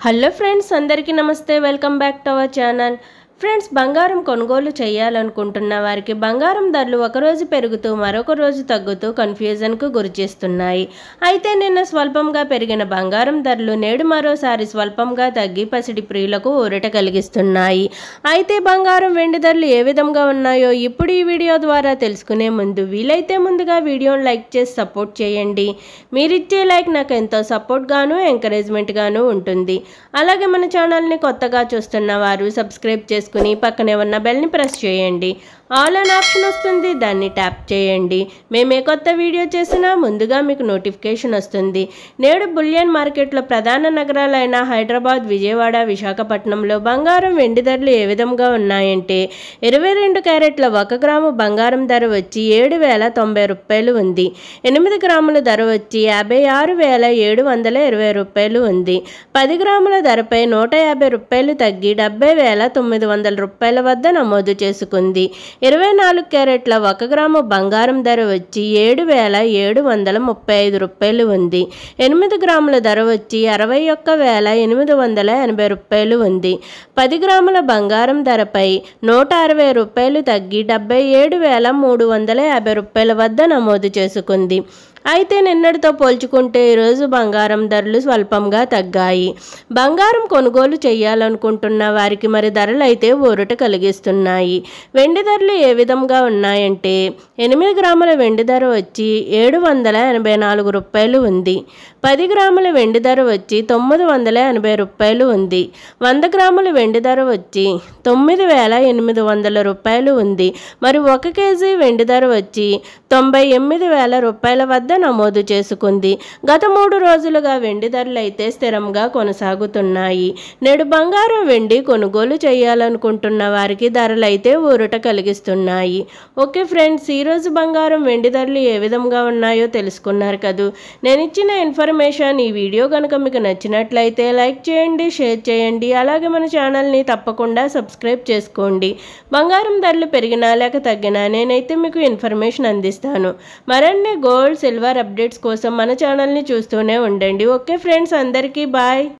Hello friends, అందరికీ నమస్తే. Welcome back to our channel. Friends, బంగారం కొనుగోలు చేయాలనుకుంటున్న వారికి బంగారం ధరలు ఒకరోజు పెరుగుతూ మరొక రోజు తగ్గుతూ కన్ఫ్యూజన్కు గురిచేస్తున్నాయి. అయితే నిన్న స్వల్పంగా పెరిగిన బంగారం ధరలు నేడు మరోసారి స్వల్పంగా తగ్గి పసిడి ప్రియులకు ఊరట కలిగిస్తున్నాయి. అయితే బంగారం వెండి ధరలు ఏ విధంగా ఉన్నాయో ఇప్పుడు ఈ వీడియో ద్వారా తెలుసుకునే ముందు వీలైతే ముందుగా వీడియోను లైక్ చేసి సపోర్ట్ చేయండి. మీరిచ్చే లైక్ నాకు ఎంతో సపోర్ట్గాను ఎంకరేజ్మెంట్గాను ఉంటుంది. అలాగే మన ఛానల్ని కొత్తగా చూస్తున్న వారు సబ్స్క్రైబ్ చేసుకుని పక్కనే ఉన్న బెల్ని ప్రెస్ చేయండి. ఆల్ అన్ ఆప్షన్ వస్తుంది, దాన్ని ట్యాప్ చేయండి. మేమే కొత్త వీడియో చేసినా ముందుగా మీకు నోటిఫికేషన్ వస్తుంది. నేడు బులియన్ మార్కెట్లో ప్రధాన నగరాలైన హైదరాబాద్, విజయవాడ, విశాఖపట్నంలో బంగారం వెండి ధరలు ఏ విధంగా ఉన్నాయంటే 22 క్యారెట్ల 1 గ్రాము బంగారం ధర వచ్చి 7,090 రూపాయలు ఉంది. 8 గ్రాముల ధర వచ్చి 56,720 రూపాయలు ఉంది. 10 గ్రాముల ధరపై 150 రూపాయలు తగ్గి 70,900 రూపాయల వద్ద నమోదు చేసుకుంది. 24 క్యారెట్ల 1 గ్రాము బంగారం ధర వచ్చి 7,735 రూపాయలు ఉంది. 8 గ్రాముల ధర వచ్చి 61,880 రూపాయలు ఉంది. 10 గ్రాముల బంగారం ధరపై 160 రూపాయలు తగ్గి 77,350 రూపాయల వద్ద నమోదు చేసుకుంది. అయితే నిన్నటితో పోల్చుకుంటే ఈరోజు బంగారం ధరలు స్వల్పంగా తగ్గాయి. బంగారం కొనుగోలు చేయాలనుకుంటున్న వారికి మరి ధరలు అయితే ఊరట కలిగిస్తున్నాయి. వెండి ధరలు ఏ విధంగా ఉన్నాయంటే 8 గ్రాముల వెండి ధర వచ్చి 784 రూపాయలు ఉంది. 10 గ్రాముల వెండి ధర వచ్చి 980 రూపాయలు ఉంది. 100 గ్రాముల వెండి ధర వచ్చి 9,800 రూపాయలు ఉంది. మరి 1 కేజీ వెండి ధర వచ్చి 98,000 రూపాయల వద్ద నమోదు చేసుకుంది. గత 3 రోజులుగా వెండి ధరలు అయితే స్థిరంగా కొనసాగుతున్నాయి. నేడు బంగారం వెండి కొనుగోలు చేయాలనుకుంటున్న వారికి ధరలు అయితే ఊరట కలిగిస్తున్నాయి. ఓకే ఫ్రెండ్స్, ఈరోజు బంగారం వెండి ధరలు ఏ విధంగా ఉన్నాయో తెలుసుకున్నారు కదూ. నేను ఇచ్చిన ఇన్ఫర్మేషన్ ఈ వీడియో కనుక మీకు నచ్చినట్లయితే లైక్ చేయండి, షేర్ చేయండి. అలాగే మన ఛానల్ని తప్పకుండా సబ్స్క్రైబ్ చేసుకోండి. బంగారం ధరలు పెరిగినా లేక తగ్గినా నేనైతే మీకు ఇన్ఫర్మేషన్ అందిస్తాను. మరిన్ని గోల్డ్, సిల్వర్ అప్డేట్స్ కోసం మన ఛానల్ని చూస్తూనే ఉండండి. ఓకే ఫ్రెండ్స్, అందరికీ బాయ్.